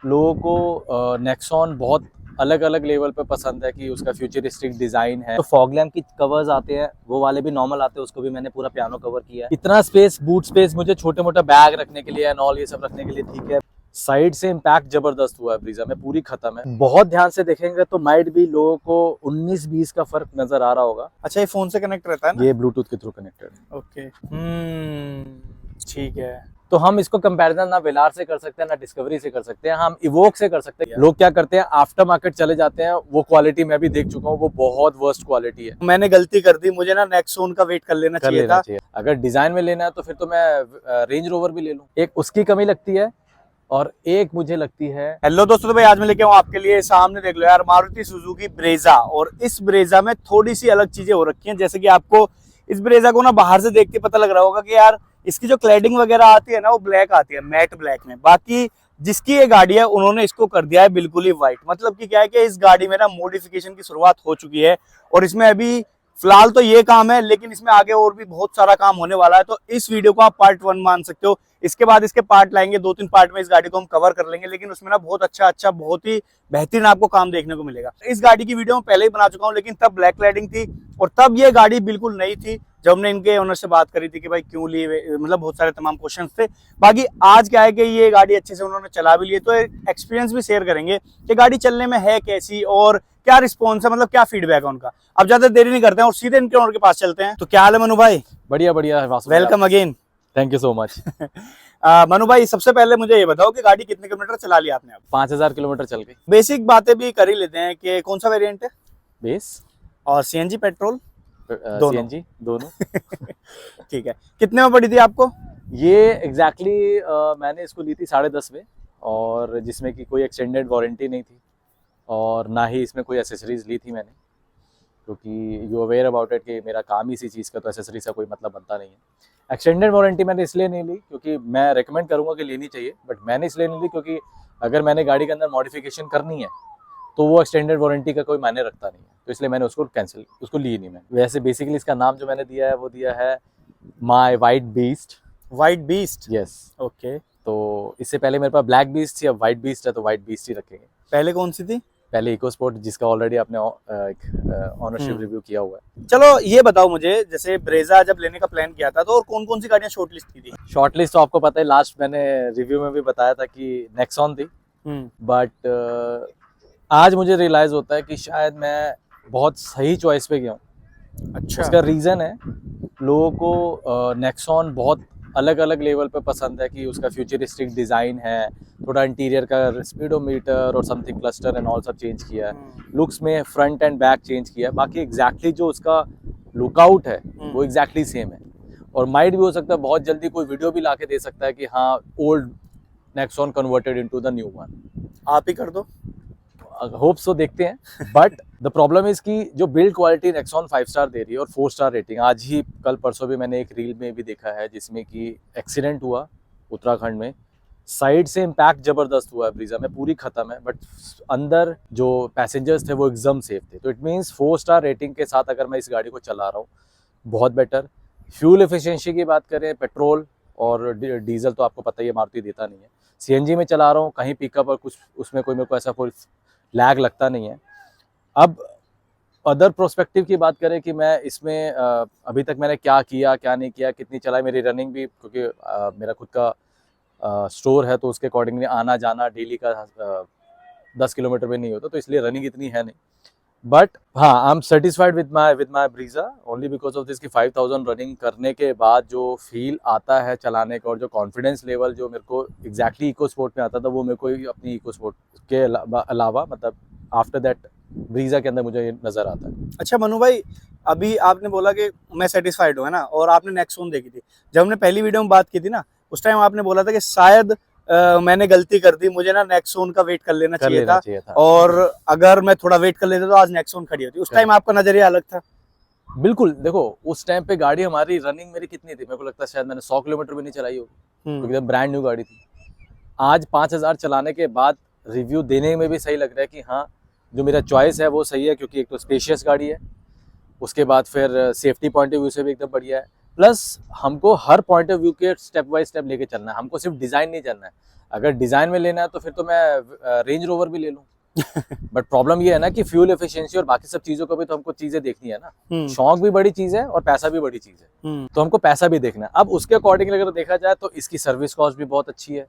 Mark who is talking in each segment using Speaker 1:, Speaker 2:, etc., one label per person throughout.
Speaker 1: लोगों को नेक्सॉन बहुत अलग अलग लेवल पे पसंद है कि उसका फ्यूचरिस्टिक डिजाइन है। तो फॉग लैम्प की कवर्स आते हैं, वो वाले भी नॉर्मल आते हैं, उसको भी मैंने पूरा पियानो कवर किया है। इतना स्पेस, बूट स्पेस मुझे छोटे मोटे बैग रखने के लिए एंड ऑल ये सब रखने के लिए ठीक है। साइड से इम्पैक्ट जबरदस्त हुआ है ब्रीजा में, पूरी खत्म है। बहुत ध्यान से देखेंगे तो माइट भी लोगों को 19-20 का फर्क नजर आ रहा होगा।
Speaker 2: अच्छा, ये फोन से कनेक्ट रहता है ना?
Speaker 1: ये ब्लूटूथ के थ्रू कनेक्टेड है।
Speaker 2: ओके, ठीक है।
Speaker 1: तो हम इसको कंपैरिजन ना वेलार से कर सकते हैं ना डिस्कवरी से कर सकते हैं, हम इवोक से कर सकते हैं। लोग क्या करते हैं, आफ्टर मार्केट चले जाते हैं, वो क्वालिटी मैं भी देख चुका हूँ, वो बहुत वर्स्ट क्वालिटी है।
Speaker 2: मैंने गलती कर दी, मुझे ना नेक्सॉन का वेट कर लेना चाहिए था।
Speaker 1: अगर डिजाइन में लेना है तो फिर तो मैं रेंज रोवर भी ले लूं। एक उसकी कमी लगती है और एक मुझे लगती है।
Speaker 2: हेलो दोस्तों, तो भाई आज मैं लेके आऊँ आपके लिए, सामने देख लो यार, मारुति सुजुकी ब्रेजा। और इस ब्रेजा में थोड़ी सी अलग चीजें हो रखी हैं। जैसे कि आपको इस ब्रेजा को ना बाहर से देख के पता लग रहा होगा कि यार इसकी जो क्लैडिंग वगैरह आती है ना, वो ब्लैक आती है, मैट ब्लैक में। बाकी जिसकी ये गाड़ी है उन्होंने इसको कर दिया है बिल्कुल ही व्हाइट। मतलब कि क्या है कि इस गाड़ी में ना मॉडिफिकेशन की शुरुआत हो चुकी है और इसमें अभी फिलहाल तो ये काम है, लेकिन इसमें आगे और भी बहुत सारा काम होने वाला है। तो इस वीडियो को आप पार्ट 1 मान सकते हो। इसके बाद इसके पार्ट लाएंगे, 2-3 पार्ट में इस गाड़ी को हम कवर कर लेंगे। लेकिन उसमें ना बहुत अच्छा बहुत ही बेहतरीन आपको काम देखने को मिलेगा। इस गाड़ी की वीडियो में पहले ही बना चुका हूँ, लेकिन तब ब्लैक क्लैडिंग थी और तब ये गाड़ी बिल्कुल नई थी। जब हमने इनके ओनर से बात करी थी कि भाई क्यों ली, मतलब बहुत सारे तमाम क्वेश्चन थे। बाकी आज क्या है कि ये गाड़ी अच्छे से उन्होंने चला भी ली है, तो एक्सपीरियंस भी शेयर करेंगे कि गाड़ी चलने में है कैसी और क्या रिस्पॉन्स है, मतलब क्या फीडबैक है उनका। अब ज्यादा देरी नहीं करते हैं और सीधे इनके ओनर के पास चलते हैं। तो क्या हाल है मनु भाई?
Speaker 1: बढ़िया बढ़िया,
Speaker 2: welcome again.
Speaker 1: Thank you so much.
Speaker 2: Manu भाई, सबसे पहले मुझे ये बताओ कि गाड़ी कितने किलोमीटर चला लिया आपने? अब
Speaker 1: 5000 किलोमीटर चल गई।
Speaker 2: बेसिक बातें भी कर ही लेते हैं कि कौन सा वेरिएंट है
Speaker 1: बेस
Speaker 2: और सीएनजी पेट्रोल दोनों?
Speaker 1: सीएनजी दोनों।
Speaker 2: ठीक है। कितने में पड़ी थी आपको
Speaker 1: ये एग्जैक्टली मैंने इसको ली थी 10.5 में, और जिसमें कि कोई एक्सटेंडेड वारंटी नहीं थी और ना ही इसमें कोई एसेसरीज ली थी मैंने, क्योंकि यू अवेयर अबाउट इट कि मेरा काम ही इसी चीज़ का, तो एसेसरीज का कोई मतलब बनता नहीं है। एक्सटेंडेड वारंटी मैंने इसलिए नहीं ली क्योंकि मैं रेकमेंड करूंगा कि लेनी चाहिए, बट मैंने इसलिए नहीं ली क्योंकि अगर मैंने गाड़ी के अंदर मॉडिफिकेशन करनी है तो वो एक्सटेंडेड वारंटी का कोई मायने रखता नहीं है, तो इसलिए मैंने उसको ली नहीं मैंने। वैसे बेसिकली इसका नाम जो मैंने दिया है वो दिया है माई white beast.
Speaker 2: White beast?
Speaker 1: Yes.
Speaker 2: Okay.
Speaker 1: तो इससे पहले मेरे पास ब्लैक बीस्ट थी, अब व्हाइट बीस्ट है तो व्हाइट बीस्ट ही रखेंगे।
Speaker 2: पहले कौन सी थी?
Speaker 1: पहले इको स्पोर्ट, जिसका ऑलरेडी आपने ऑनरशिप रिव्यू किया हुआ है।
Speaker 2: चलो ये बताओ मुझे, जैसे ब्रेजा जब लेने का प्लान किया था तो और कौन कौन सी गाड़ियां शॉर्ट लिस्ट की थी?
Speaker 1: शॉर्ट लिस्ट तो आपको पता है, लास्ट मैंने रिव्यू में भी बताया था कि नेक्सॉन थी, बट आज मुझे रियलाइज होता है कि शायद मैं बहुत सही चॉइस पे गया हूँ।
Speaker 2: अच्छा।
Speaker 1: उसका रीज़न है, लोगों को नेक्सॉन बहुत अलग अलग लेवल पे पसंद है कि उसका फ्यूचरिस्टिक डिज़ाइन है, थोड़ा इंटीरियर का स्पीडोमीटर और समथिंग क्लस्टर एंड ऑल सब चेंज किया है, लुक्स में फ्रंट एंड बैक चेंज किया है, बाकी एग्जैक्टली जो उसका लुकआउट है वो एग्जैक्टली सेम है। और माइट भी हो सकता है बहुत जल्दी कोई वीडियो भी ला के दे सकता है कि हाँ old Nexon converted into the new one.
Speaker 2: आप ही कर दो,
Speaker 1: होप सो, देखते हैं। बट द प्रॉब्लम इज कि जो बिल्ड क्वालिटी नेक्सॉन 5 स्टार दे रही है और 4 स्टार रेटिंग, आज ही कल परसों भी मैंने एक रील में भी देखा है जिसमें कि एक्सीडेंट हुआ उत्तराखंड में, साइड से इम्पैक्ट जबरदस्त हुआ है ब्रीजा में, पूरी खत्म है, बट अंदर जो पैसेंजर्स थे वो एकदम सेफ थे। तो इट मीन्स 4 स्टार रेटिंग के साथ अगर मैं इस गाड़ी को चला रहा हूँ, बहुत बेटर। फ्यूल एफिशिएंसी की बात करें, पेट्रोल और डीजल तो आपको पता ही है मारुति देता नहीं है। सीएनजी में चला रहा हूँ, कहीं पिकअप और कुछ उसमें कोई मेरे को ऐसा कोई लैग लगता नहीं है। अब अदर प्रोस्पेक्टिव की बात करें कि मैं इसमें अभी तक मैंने क्या किया क्या नहीं किया, कितनी चलाई, मेरी रनिंग भी, क्योंकि मेरा खुद का स्टोर है तो उसके अकॉर्डिंगली आना जाना डेली का 10 किलोमीटर भी नहीं होता, तो इसलिए रनिंग इतनी है नहीं। बट हाँ, I am satisfied with my Brezza only because of this कि 5000 रनिंग करने के बाद जो फील आता है चलाने का और जो कॉन्फिडेंस लेवल जो मेरे को एग्जैक्टली इको स्पोर्ट में आता था, वो मेरे को अपनी इको स्पोर्ट के अलावा मतलब आफ्टर दैट ब्रीजा के अंदर मुझे ये नजर आता है।
Speaker 2: अच्छा मनु भाई, अभी आपने बोला कि मैं सेटिस्फाइड हूँ, है ना, और आपने नेक्सॉन देखी थी। जब हमने पहली वीडियो में बात की थी ना, उस टाइम आपने बोला था कि शायद मैंने गलती कर दी, मुझे ना नेक्सॉन का वेट कर लेना चाहिए था और अगर मैं थोड़ा वेट कर लेता तो आज नेक्सॉन खड़ी होती। उस टाइम आपका नजरिया अलग था।
Speaker 1: बिल्कुल, देखो उस टाइम पे गाड़ी हमारी रनिंग मेरी कितनी थी, मेरे को लगता है शायद मैंने 100 किलोमीटर भी नहीं चलाई होगी, क्योंकि एकदम ब्रांड न्यू गाड़ी थी। आज 5000 चलाने के बाद रिव्यू देने में भी सही लग रहा है कि हाँ जो मेरा चॉइस है वो सही है, क्योंकि एक तो स्पेशियस गाड़ी है, उसके बाद फिर सेफ्टी पॉइंट ऑफ व्यू से भी एकदम बढ़िया है, प्लस हमको हर पॉइंट ऑफ व्यू के स्टेप बाय स्टेप लेके चलना है, हमको सिर्फ डिजाइन नहीं चलना है। अगर डिजाइन में लेना है तो फिर तो मैं रेंज रोवर भी ले लूं। बट प्रॉब्लम ये है ना कि फ्यूल एफिशिएंसी और बाकी सब चीजों को भी तो हमको चीजें देखनी है ना। शौक भी बड़ी चीज है और पैसा भी बड़ी चीज है, तो हमको पैसा भी देखना है। अब उसके अकॉर्डिंग अगर देखा जाए तो इसकी सर्विस कॉस्ट भी बहुत अच्छी है,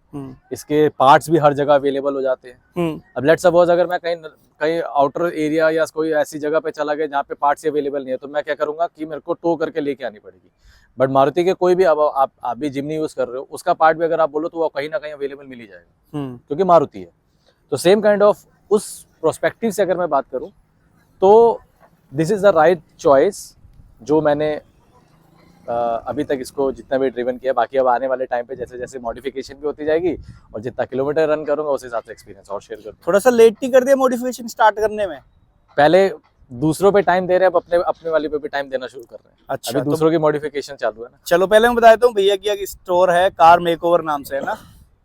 Speaker 1: इसके पार्ट्स भी हर जगह अवेलेबल हो जाते हैं। अब लेट्स सपोज अगर मैं कहीं आउटर एरिया या कोई ऐसी जगह पे चला गया जहाँ पे पार्ट्स अवेलेबल नहीं है, तो मैं क्या करूंगा कि मेरे को टो करके लेके आनी पड़ेगी। बट मारुति के कोई भी, अब आप भी जिम्नी यूज कर रहे हो, उसका पार्ट भी अगर आप बोलो तो वो कहीं ना कहीं अवेलेबल मिल ही जाएगा, क्योंकि मारुति है। तो सेम काइंड ऑफ उस प्रोस्पेक्टिव से अगर मैं बात करूं तो this is the right choice जो मैंने अभी तक इसको जितना भी ड्रिवन किया। बाकी अब आने वाले टाइम पे जैसे जैसे मॉडिफिकेशन भी होती जाएगी और जितना किलोमीटर रन करूंगा उस हिसाब से एक्सपीरियंस और शेयर करूंगा।
Speaker 2: थोड़ा सा लेट नहीं कर दिया मॉडिफिकेशन स्टार्ट करने में?
Speaker 1: पहले दूसरों पे टाइम दे रहे हैं, अब अपने वाली पे भी टाइम देना शुरू कर रहे हैं।
Speaker 2: अच्छा,
Speaker 1: अभी दूसरों की मॉडिफिकेशन चालू है ना।
Speaker 2: चलो पहले मैं बता देता हूँ, भैया की स्टोर है कार मेकओवर नाम से, है ना,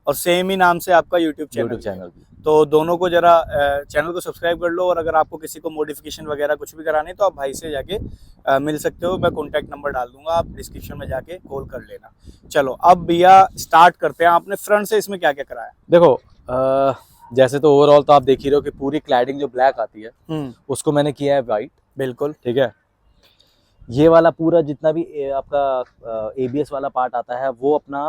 Speaker 2: और सेम ही नाम से आपका यूट्यूब चैनल भी। तो दोनों को जरा चैनल को सब्सक्राइब कर लो, और अगर आपको किसी को मॉडिफिकेशन वगैरह कुछ भी करानी है तो आप भाई से जाके मिल सकते हो। मैं कॉन्टैक्ट नंबर डाल दूंगा, आप डिस्क्रिप्शन में जाके कॉल कर लेना। चलो अब भैया स्टार्ट करते हैं। आपने फ्रंट से इसमें क्या क्या कराया?
Speaker 1: देखो जैसे तो ओवरऑल तो आप देख ही रहे हो कि पूरी क्लैडिंग जो ब्लैक आती है उसको मैंने किया है वाइट।
Speaker 2: बिल्कुल
Speaker 1: ठीक है। ये वाला पूरा जितना भी आपका एबीएस वाला पार्ट आता है वो अपना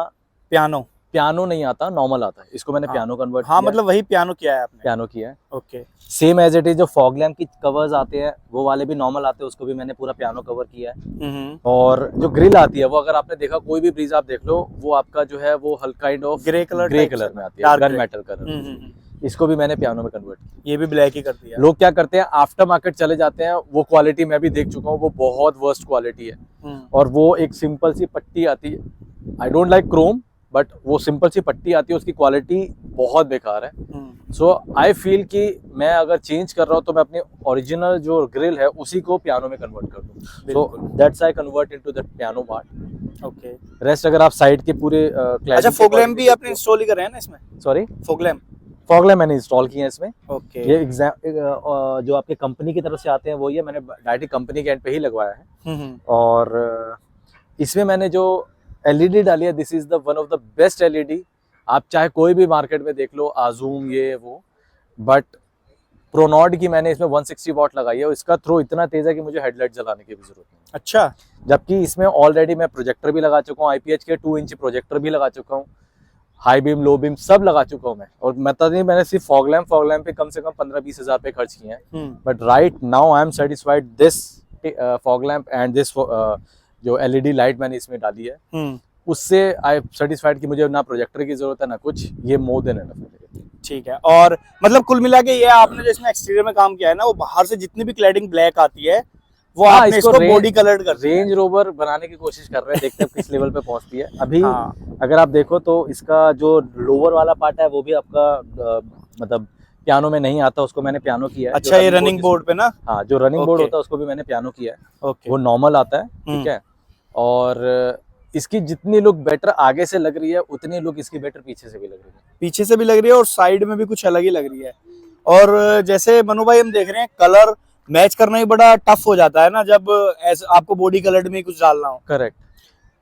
Speaker 1: पियानो नहीं आता, नॉर्मल आता है। इसको मैंने पियानो कन्वर्ट किया।
Speaker 2: मतलब वही पियानो किया है आपने?
Speaker 1: पियानो किया है।
Speaker 2: Okay.
Speaker 1: Same as it is जो फॉग लैम्प की कवर्स आते हैं वो वाले भी नॉर्मल आते हैं, उसको भी मैंने पूरा पियानो कवर किया है। और जो ग्रिल आती है वो अगर आपने देखा, कोई भी ब्रीज आप देख लो, वो आपका जो है वो हल्का काइंड ऑफ ग्रे कलर में आती है, गन मेटल कलर। इसको भी मैंने पियानो में कन्वर्ट किया।
Speaker 2: ये भी ब्लैक ही कर दिया।
Speaker 1: लोग क्या करते हैं, आफ्टर मार्केट चले जाते हैं, वो क्वालिटी मैं भी देख चुका हूँ, वो बहुत वर्स्ट क्वालिटी है। और वो एक सिंपल सी पट्टी आती है, I don't like Chrome, but वो सिंपल सी पट्टी आती है, उसकी क्वालिटी बहुत बेकार है। सो आई फील कि मैं अगर चेंज कर रहा हूँ तो मैं अपनी ओरिजिनल जो ग्रिल है उसी को पियानो में कन्वर्ट कर दूँ। So that's I convert into that piano part.
Speaker 2: Okay.
Speaker 1: Rest अगर आप साइड के पूरे
Speaker 2: अच्छा, फॉग लैम्प भी आपने इंस्टॉल ही करे हैं ना इसमें?
Speaker 1: सॉरी,
Speaker 2: फॉग
Speaker 1: लैम्प मैंने इंस्टॉल किए हैं इसमें।
Speaker 2: ओके।
Speaker 1: ये जो आपके कंपनी की तरफ से आते हैं वो ये मैंने डायरेक्ट कंपनी के एंड पे ही लगवाया है। और इसमें मैंने जो एलईडी डाली है, this is the one of the best LED. आप चाहे कोई भी मार्केट में देख लो, आजूम ये वो, बट प्रोनॉड की मैंने इसमें 160 वॉट लगाई है और इसका थ्रो इतना तेज है कि मुझे हेडलाइट जलाने की भी जरूरत नहीं।
Speaker 2: अच्छा।
Speaker 1: जबकि इसमें ऑलरेडी मैं प्रोजेक्टर भी लगा चुका हूँ, आईपीएच के 2 इंच प्रोजेक्टर भी लगा चुका हूँ, हाई बीम लो बीम सब लगा चुका हूँ मैं। और मतलब नहीं, मैंने सिर्फ फॉग लैम्प पे कम से कम 15-20 हजार रुपए खर्च किए हैं। But right now I am satisfied this fog lamp and this जो एलईडी लाइट मैंने इसमें डाली है, उससे आई सेटिस्फाइड कि मुझे ना प्रोजेक्टर की जरूरत है ना कुछ, ये मोर देन एनफ है।
Speaker 2: ठीक है। और मतलब कुल मिला के ये आपने जो इसमें एक्सटीरियर में काम किया है ना, वो बाहर से जितनी भी क्लैडिंग ब्लैक आती है वो आपने इसको बॉडी कलर्ड कर
Speaker 1: रेंज रोवर बनाने की कोशिश कर रहे हैं, देखते हैं किस लेवल पे पहुंचती है। अभी अगर आप देखो तो इसका जो लोअर वाला पार्ट है वो भी आपका मतलब पियानो में नहीं आता, उसको मैंने पियानो किया है।
Speaker 2: अच्छा, ये रनिंग बोर्ड पे ना?
Speaker 1: हाँ, जो रनिंग बोर्ड होता है उसको भी मैंने पियानो किया है। वो नॉर्मल आता है। ठीक है। और इसकी जितनी लुक बेटर आगे से लग रही है उतनी लुक इसकी बेटर पीछे से भी लग रही है।
Speaker 2: पीछे से भी लग रही है और साइड में भी कुछ अलग ही लग रही है। और जैसे मनु भाई हम देख रहे हैं, कलर मैच करना ही बड़ा टफ हो जाता है ना, जब आपको बॉडी कलर में कुछ डालना हो।
Speaker 1: करेक्ट।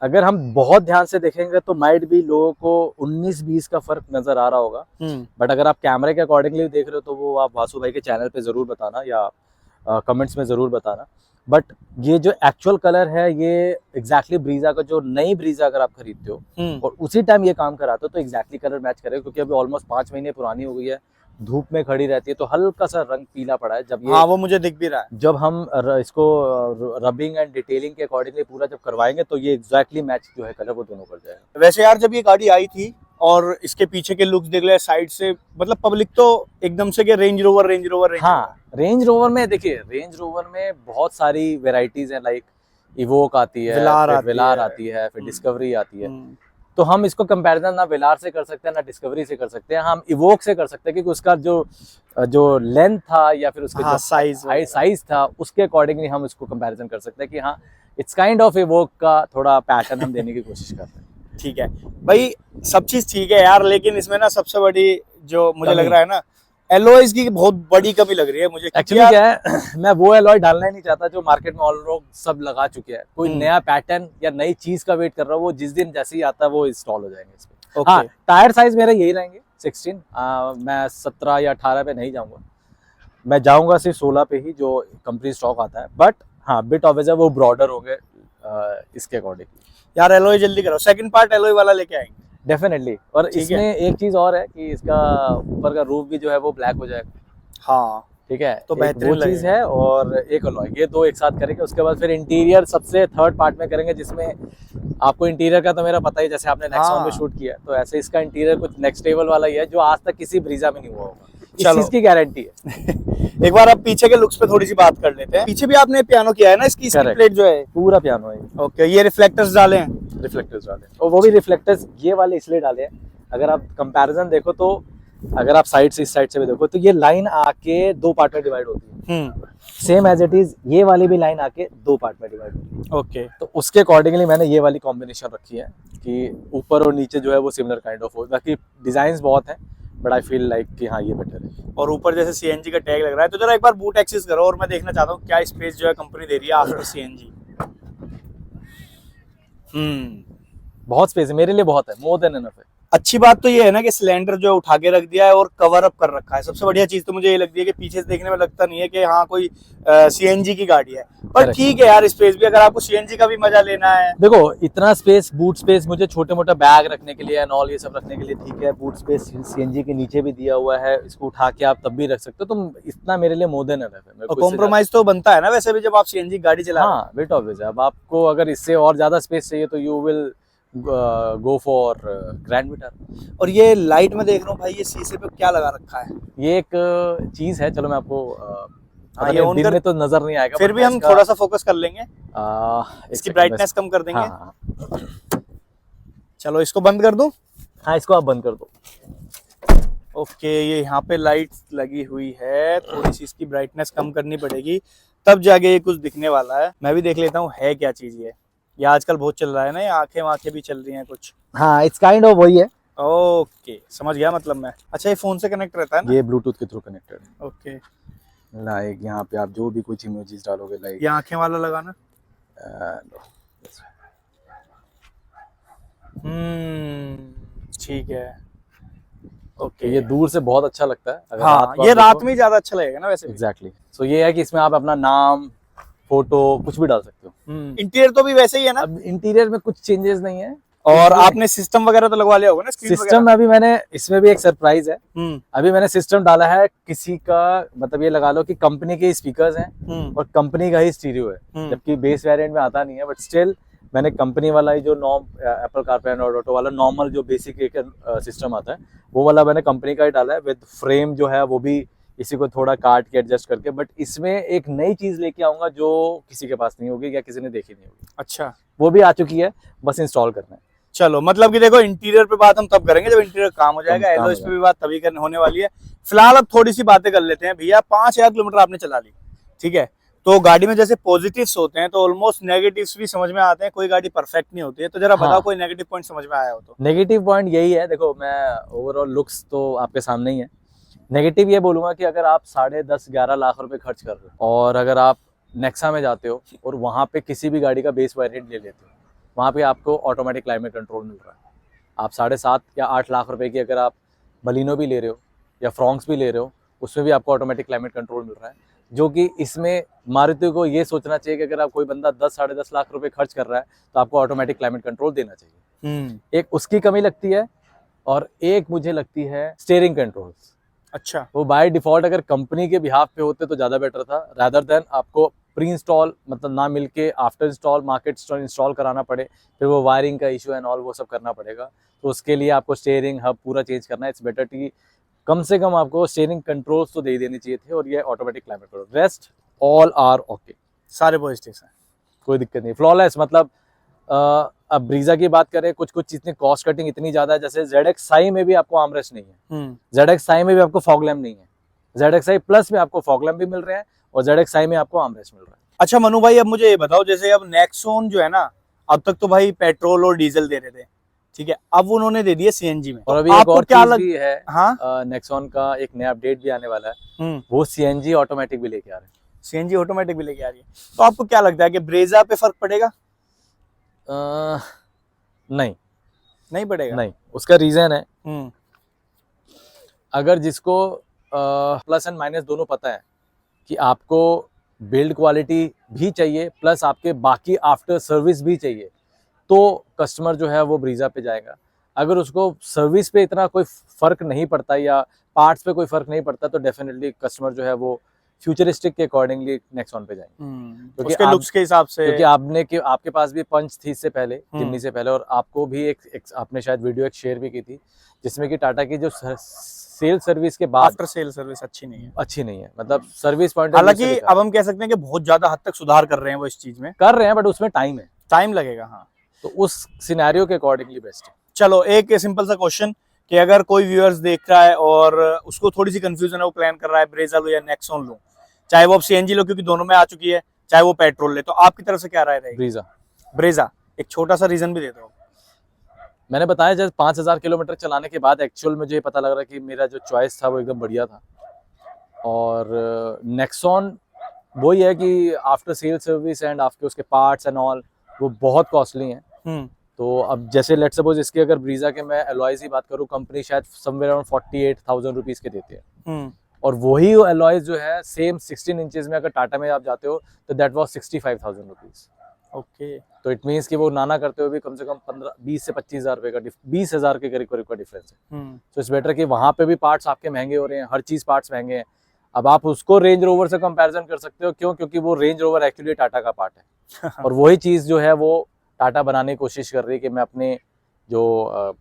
Speaker 1: अगर हम बहुत ध्यान से देखेंगे तो माइट भी लोगों को 19-20 का फर्क नजर आ रहा होगा। बट अगर आप कैमरे के अकॉर्डिंगली देख रहे हो तो वो आप वासु भाई के चैनल पे जरूर बताना या कमेंट्स में जरूर बताना। बट ये जो एक्चुअल कलर है, ये एग्जैक्टली ब्रीजा का, जो नई ब्रीजा अगर आप खरीदते हो और उसी टाइम ये काम कराते हो तो एग्जैक्टली कलर मैच करेगा। क्योंकि अभी ऑलमोस्ट 5 महीने पुरानी हो गई है, धूप में खड़ी रहती है तो हल्का सा रंग पीला पड़ा है। जब ये
Speaker 2: वो मुझे दिख भी रहा है।
Speaker 1: जब हम इसको रबिंग एंड डिटेलिंग के अकॉर्डिंगली पूरा जब करवाएंगे तो ये एग्जैक्टली मैच जो है कलर वो दोनों कर जाएगा।
Speaker 2: वैसे यार जब ये गाड़ी आई थी और इसके पीछे के लुक्स देख ले साइड से, मतलब पब्लिक तो एकदम से कि रेंज रोवर।
Speaker 1: हाँ, रेंज रोवर में देखिए, रेंज रोवर में बहुत सारी वेराइटीज हैं, लाइक इवोक आती है, वेलार आती है, फिर डिस्कवरी आती है। तो हम इसको कंपैरिजन ना वेलार से कर सकते हैं ना डिस्कवरी से कर सकते हैं, हम इवोक से कर सकते हैं क्योंकि उसका जो लेंथ था या फिर उसका जो साइज था उसके अकॉर्डिंगली हम इसको कंपैरिजन कर सकते हैं कि हाँ इट्स काइंड ऑफ इवोक का थोड़ा पैटर्न हम देने की कोशिश कर रहे हैं।
Speaker 2: ठीक है भाई, सब चीज ठीक है यार, लेकिन इसमें ना सबसे बड़ी जो मुझे लग रहा है ना, एलॉयज की बहुत बड़ी कमी लग रही है मुझे।
Speaker 1: एक्चुअली क्या है, मैं वो एलॉय डालना ही नहीं चाहता जो मार्केट में ऑलरेडी सब लगा चुके हैं। कोई नया पैटर्न या नई चीज का वेट कर रहा हूँ, वो जिस दिन जैसे ही आता है वो इंस्टॉल हो जाएंगे इसमें।
Speaker 2: ओके
Speaker 1: हाँ, टायर साइज मेरे यही रहेंगे 16। मैं 17 या 18 पे नहीं जाऊंगा, मैं जाऊंगा सिर्फ 16 पे ही जो कंपनी स्टॉक आता है। बट हाँ, बिट ऑफ वो ब्रॉडर हो गए इसके अकॉर्डिंग।
Speaker 2: यार एलॉय जल्दी करो, सेकंड पार्ट एलॉय वाला लेके आएंगे।
Speaker 1: डेफिनेटली। और
Speaker 2: ठीक
Speaker 1: इसमें
Speaker 2: है।
Speaker 1: एक चीज और है कि इसका ऊपर का रूफ भी जो है वो ब्लैक हो जाएगा।
Speaker 2: हाँ
Speaker 1: ठीक है,
Speaker 2: तो
Speaker 1: एक
Speaker 2: बेहतरीन
Speaker 1: वो चीज
Speaker 2: लगेगा।
Speaker 1: है और एक अलॉय, ये दो एक साथ करेंगे। उसके बाद फिर इंटीरियर सबसे थर्ड पार्ट में करेंगे, जिसमें आपको इंटीरियर का तो मेरा पता ही, जैसे आपने नेक्सॉन में
Speaker 2: हाँ
Speaker 1: शूट किया है, तो ऐसे इसका इंटीरियर कुछ नेक्स्ट लेवल वाला ही है, जो आज तक किसी ब्रीजा में नहीं हुआ होगा। इस
Speaker 2: चलो।
Speaker 1: चीज की गारंटी है।
Speaker 2: एक बार अब पीछे के लुक्स पे थोड़ी सी बात कर लेते हैं। पीछे भी आपने पियानो किया है ना, इसकी
Speaker 1: Correct.
Speaker 2: प्लेट जो है।
Speaker 1: पूरा पियानो है,
Speaker 2: ओके, ये रिफ्लेक्टर्स डाले हैं।
Speaker 1: रिफ्लेक्टर्स डाले हैं। और वो भी रिफ्लेक्टर्स ये वाले इसलिए डाले हैं, अगर आप कंपैरिजन देखो तो, अगर आप साइड से इस साइड से भी देखो तो ये लाइन आके दो पार्ट में डिवाइड होती है। सेम एज इट इज ये वाली भी लाइन आके दो पार्ट में डिवाइड होती है।
Speaker 2: ओके
Speaker 1: तो उसके अकॉर्डिंगली मैंने ये वाली कॉम्बिनेशन रखी है कि ऊपर और नीचे जो है वो सिमिलर काइंड ऑफ हो। बाकी डिजाइन बहुत हैं, बट आई फील लाइक कि हाँ ये बेटर है।
Speaker 2: और ऊपर जैसे सीएनजी का टैग लग रहा है, तो जरा एक बार बूट एक्सेस करो और मैं देखना चाहता हूँ क्या स्पेस जो है कंपनी दे रही है आफ्टर सीएनजी।
Speaker 1: बहुत स्पेस है, मेरे लिए बहुत है, मोर देन एनफ है।
Speaker 2: अच्छी बात तो ये है ना कि सिलेंडर जो है उठा के रख दिया है और कवर अप कर रखा है। सबसे बढ़िया चीज तो मुझे ये लगती है कि पीछे से देखने में लगता नहीं है कि हाँ कोई सीएनजी की गाड़ी है। पर
Speaker 1: Correct.
Speaker 2: ठीक है यार, स्पेस भी अगर आपको सीएनजी का भी मजा लेना है।
Speaker 1: देखो इतना स्पेस, बूट स्पेस मुझे छोटे मोटे बैग रखने के लिए एंड ऑल ये सब रखने के लिए ठीक है। बूट स्पेस सीएनजी के नीचे भी दिया हुआ है, इसको उठा के आप तब भी रख सकते हो, तो इतना मेरे लिए मोर देन एनफ है।
Speaker 2: और कॉम्प्रोमाइज तो बनता है ना वैसे भी जब आप सीएनजी गाड़ी चला रहे हो।
Speaker 1: हाँ, बिट ऑब्वियस है। अब आपको अगर इससे और ज्यादा स्पेस चाहिए तो you will go for grand Vitara.
Speaker 2: और ये लाइट में देख रहा हूँ भाई, ये शीशे पे क्या लगा रखा है?
Speaker 1: ये एक चीज है, चलो मैं आपको
Speaker 2: हाँ, ये ऑन
Speaker 1: दिन
Speaker 2: कर,
Speaker 1: में तो नजर नहीं आएगा,
Speaker 2: फिर
Speaker 1: but
Speaker 2: भी
Speaker 1: मैं
Speaker 2: हम
Speaker 1: इसका-
Speaker 2: थोड़ा सा फोकस कर लेंगे,
Speaker 1: एक
Speaker 2: इसकी
Speaker 1: second,
Speaker 2: ब्राइटनेस कम कर देंगे।
Speaker 1: हाँ,
Speaker 2: चलो इसको बंद कर दूं।
Speaker 1: हाँ इसको आप बंद कर दो।
Speaker 2: ओके, ये यहाँ पे लाइट लगी हुई है, थोड़ी सी इसकी ब्राइटनेस कम करनी पड़ेगी, तब जाके ये कुछ दिखने वाला है। मैं भी देख लेता हूँ है क्या चीज ये आजकल बहुत चल रहा है ना, ये आंखें भी चल रही हैं कुछ।
Speaker 1: हाँ, इट्स काइंड ऑफ वही है।
Speaker 2: ओके समझ गया मतलब मैं। अच्छा, ये फोन से कनेक्ट रहता है ना?
Speaker 1: ये ब्लूटूथ के थ्रू कनेक्टेड है।
Speaker 2: ओके,
Speaker 1: लाइक यहाँ पे आप जो भी कुछ इमेजेस डालोगे, लाइक
Speaker 2: ये आंखें वाला लगाना। ठीक है। ओके,
Speaker 1: ये दूर से बहुत अच्छा लगता है। अगर
Speaker 2: हाँ
Speaker 1: रात को
Speaker 2: ये
Speaker 1: आप
Speaker 2: रात
Speaker 1: देखो-
Speaker 2: में ही ज्यादा अच्छा लगेगा ना वैसे भी।
Speaker 1: एग्जैक्टली। सो ये है कि इसमें आप अपना नाम, फोटो कुछ भी डाल सकते हो।
Speaker 2: इंटीरियर तो भी वैसे ही है ना?
Speaker 1: अब इंटीरियर में कुछ चेंजेस नहीं है।
Speaker 2: और आपने सिस्टम वगैरह तो लगवा लिया होगा ना, स्क्रीन
Speaker 1: सिस्टम अभी मैंने, इसमें भी एक सरप्राइज है।
Speaker 2: वगैरह?
Speaker 1: अभी मैंने सिस्टम डाला है किसी का, मतलब ये लगा लो कि कंपनी के स्पीकर्स हैं और कंपनी का ही स्टीरियो है, जबकि बेस वेरिएंट में आता नहीं है। बट स्टिल मैंने कंपनी वाला ही जो एप्पल कारप्ले एंड्रॉइड ऑटो वाला नॉर्मल जो बेसिक एक सिस्टम आता है, वो वाला मैंने कंपनी का ही डाला है। विद फ्रेम जो है वो भी इसी को थोड़ा काट के एडजस्ट करके। बट इसमें एक नई चीज लेके आऊंगा जो किसी के पास नहीं होगी या किसी ने देखी नहीं होगी।
Speaker 2: अच्छा,
Speaker 1: वो भी आ चुकी है, बस इंस्टॉल करना है।
Speaker 2: चलो मतलब कि देखो इंटीरियर पे बात हम तब करेंगे जब इंटीरियर काम हो जाएगा,
Speaker 1: काम हो
Speaker 2: एलओएस पे भी बात तभी करने होने वाली है। फिलहाल अब थोड़ी सी बातें कर लेते हैं भैया। 5000 किलोमीटर आपने चला ली, ठीक है, तो गाड़ी में जैसे पॉजिटिव्स होते हैं तो ऑलमोस्ट नेगेटिव्स भी समझ में आते हैं। कोई गाड़ी परफेक्ट नहीं होती है, तो जरा बताओ
Speaker 1: हाँ।
Speaker 2: कोई नेगेटिव पॉइंट समझ में आया हो तो।
Speaker 1: नेगेटिव पॉइंट यही है, देखो मैं ओवरऑल लुक्स तो आपके सामने ही है। नेगेटिव ये बोलूंगा कि अगर आप 10.5-11 लाख रुपए खर्च कर रहे हो और अगर आप नेक्सा में जाते हो और वहाँ पे किसी भी गाड़ी का बेस वेरिएंट ले लेते हो, वहाँ पे आपको ऑटोमेटिक क्लाइमेट कंट्रोल मिल रहा है। आप 7.5 या 8 लाख रुपए की अगर आप बलिनो भी ले रहे हो या फ्रॉन्क्स भी ले रहे हो, उसमें भी आपको ऑटोमेटिक क्लाइमेट कंट्रोल मिल रहा है। जो कि इसमें मारुति को ये सोचना चाहिए कि अगर आप कोई बंदा 10-10.5 लाख रुपए खर्च कर रहा है तो आपको ऑटोमेटिक क्लाइमेट कंट्रोल देना चाहिए। एक उसकी कमी लगती है और एक मुझे लगती है स्टीयरिंग कंट्रोल्स।
Speaker 2: अच्छा,
Speaker 1: वो बाय डिफॉल्ट अगर कंपनी के बिहाफ पे होते तो ज़्यादा बेटर था, रादर देन आपको प्री इंस्टॉल मतलब ना मिलके आफ्टर इंस्टॉल मार्केट इंस्टॉल कराना पड़े, फिर वो वायरिंग का इशू एंड ऑल वो सब करना पड़ेगा। तो उसके लिए आपको स्टीयरिंग हब पूरा चेंज करना है। इट्स बेटर कि कम से कम आपको स्टीयरिंग कंट्रोल्स तो दे देने चाहिए थे और ये automatic climate control. Rest all are okay,
Speaker 2: सारे पॉजिटिव्स हैं,
Speaker 1: कोई दिक्कत नहीं, फ्लॉलेस। मतलब अब ब्रीजा की बात करें, कुछ इतनी कॉस्ट कटिंग इतनी ज्यादा है, जैसे ZXi में भी आपको आर्मरेस्ट नहीं है, ZXi में भी आपको फॉग लैम्प नहीं है, ZXi प्लस में आपको फॉग लैम्प भी मिल रहे हैं और ZXi में आपको आर्मरेस्ट मिल रहा है।
Speaker 2: अच्छा मनु भाई, अब मुझे ये बताओ, जैसे अब नेक्सॉन जो है ना, अब तक तो भाई पेट्रोल और डीजल दे रहे थे, ठीक है, अब उन्होंने दे दिया सीएनजी में।
Speaker 1: और अभी
Speaker 2: तो
Speaker 1: एक
Speaker 2: आपको
Speaker 1: और
Speaker 2: क्या
Speaker 1: चीज भी है,
Speaker 2: हाँ,
Speaker 1: नेक्सॉन का एक नया अपडेट भी आने वाला है, वो सीएनजी ऑटोमेटिक भी लेके आ रहे हैं।
Speaker 2: सीएनजी ऑटोमेटिक भी लेके आ रही है, तो आपको क्या लगता है कि ब्रेजा पे फर्क पड़ेगा?
Speaker 1: नहीं,
Speaker 2: नहीं बढ़ेगा।
Speaker 1: नहीं, उसका रीजन है,
Speaker 2: हम्म।
Speaker 1: अगर जिसको प्लस एंड माइनस दोनों पता है कि आपको बिल्ड क्वालिटी भी चाहिए प्लस आपके बाकी आफ्टर सर्विस भी चाहिए, तो कस्टमर जो है वो ब्रीजा पे जाएगा। अगर उसको सर्विस पे इतना कोई फर्क नहीं पड़ता या पार्ट्स पे कोई फर्क नहीं पड़ता, तो डेफिनेटली कस्टमर जो है वो फ्यूचरिस्टिक के अकॉर्डिंगली नेक्सॉन पे जाएंगे। क्योंकि
Speaker 2: उसके
Speaker 1: आप-
Speaker 2: लुक्स के हिसाब से।
Speaker 1: क्योंकि आपके पास भी पंच थी इससे पहले, जिमनी से पहले, और आपको भी एक आपने शायद वीडियो एक शेयर भी की थी जिसमें कि टाटा की जो सेल सर्विस के बाद
Speaker 2: आफ्टर सेल सर्विस अच्छी नहीं है।
Speaker 1: अच्छी नहीं है, मतलब सर्विस पॉइंट
Speaker 2: हालांकि अब हम कह सकते हैं कि बहुत ज्यादा हद तक सुधार कर रहे हैं वो इस चीज में।
Speaker 1: कर रहे हैं, बट उसमें टाइम है,
Speaker 2: टाइम लगेगा, हाँ।
Speaker 1: तो उस सिनेरियो के अकॉर्डिंगली बेस्ट है।
Speaker 2: चलो एक सिंपल सा क्वेश्चन कि अगर कोई व्यूअर्स देख रहा है और उसको थोड़ी सी कंफ्यूजन है, वो प्लान कर रहा है ब्रेजा लो या नेक्सॉन लो, चाहे वो अब सीएनजी लो क्योंकि दोनों में आ चुकी है, चाहे वो पेट्रोल ले, तो आपकी तरफ से क्या राय रहेगी?
Speaker 1: ब्रीजा।
Speaker 2: ब्रेजा। एक छोटा सा रीजन भी दे दो।
Speaker 1: मैंने बताया जब 5000 किलोमीटर चलाने के बाद एक्चुअल मुझे पता लग रहा कि मेरा जो चॉइस था वो एकदम बढ़िया था। और नेक्सॉन वही है कि after sale service and after उसके पार्ट्स एंड ऑल वो बहुत कॉस्टली हैं। तो अब जैसे लेट्स सपोज इसकी अगर ब्रीजा के मैं एलॉयज की बात करूँ, कंपनी शायद समवेयर अराउंड 48,000 रुपीज के देती है, और वही एलॉयज जो है सेम 16 इंचेस में अगर टाटा में आप जाते हो तो दैट वाज 65,000 रुपीज।
Speaker 2: ओके।
Speaker 1: तो इट मीन्स कि वो नाना करते हुए भी कम से कम 20 से 25,000 रुपए का 20,000 के करीब करीब का डिफरेंस है। तो इट्स बेटर कि वहां पे भी पार्ट्स आपके महंगे हो रहे हैं, हर चीज पार्ट्स महंगे हैं। अब आप उसको रेंज रोवर से कंपैरिजन कर सकते हो, क्यों? क्योंकि वो रेंज रोवर एक्चुअली टाटा का पार्ट है और वही चीज जो है वो टाटा बनाने की कोशिश कर रही है कि मैं अपने जो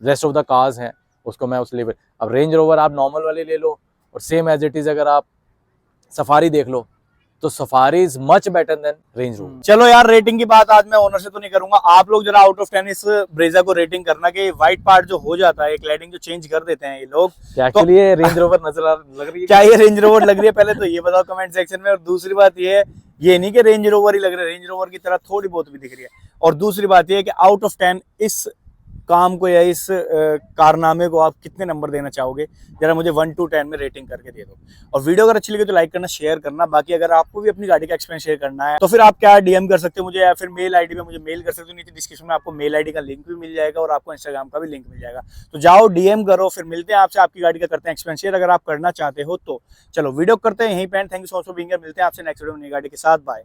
Speaker 1: रेस्ट ऑफ द कार्स हैं उसको मैं उस लेवल। अब रेंज रोवर आप नॉर्मल वाले ले लो और सेम एज इट इज अगर आप सफारी देख लो तो safari is much better than range rover.
Speaker 2: चलो यार, रेटिंग की बात आज मैं ओनर से तो नहीं करूंगा, आप लोग जरा आउट ऑफ 10 इस ब्रेजा को रेटिंग करना कि व्हाइट पार्ट जो हो जाता है, क्लैडिंग जो चेंज कर देते हैं ये लोग,
Speaker 1: एक्चुअली ये रेंज रोवर नजर लग रही है
Speaker 2: क्या ये रेंज रोवर लग रही है? पहले तो ये बताओ कमेंट सेक्शन में। और दूसरी बात ये नहीं कि रेंज रोवर ही लग रहा है, रेंज रोवर की तरह थोड़ी बहुत भी दिख रही है। और दूसरी बात ये है कि आउट ऑफ 10 इस काम को या इस कारनामे को आप कितने नंबर देना चाहोगे? जरा मुझे 1 to 10 में रेटिंग करके दे दो। और वीडियो अगर अच्छी लगी तो लाइक करना, शेयर करना। बाकी अगर आपको भी अपनी गाड़ी का एक्सपीरियंस शेयर करना है तो फिर आप क्या डीएम कर सकते हो मुझे, या फिर मेल आईडी पे मुझे मेल कर सकते हो। नीचे डिस्क्रिप्शन में आपको मेल आईडी का लिंक भी मिल जाएगा और आपको इंस्टाग्राम का भी लिंक मिल जाएगा। तो जाओ डीएम करो, फिर मिलते हैं आपसे, आपकी गाड़ी का करते हैं एक्सपीरियंस शेयर अगर आप करना चाहते हो तो। चलो वीडियो करते हैं यहीं पे। Thank you so much for being here. मिलते हैं आपसे नेक्स्ट वीडियो में नई गाड़ी के साथ। बाय।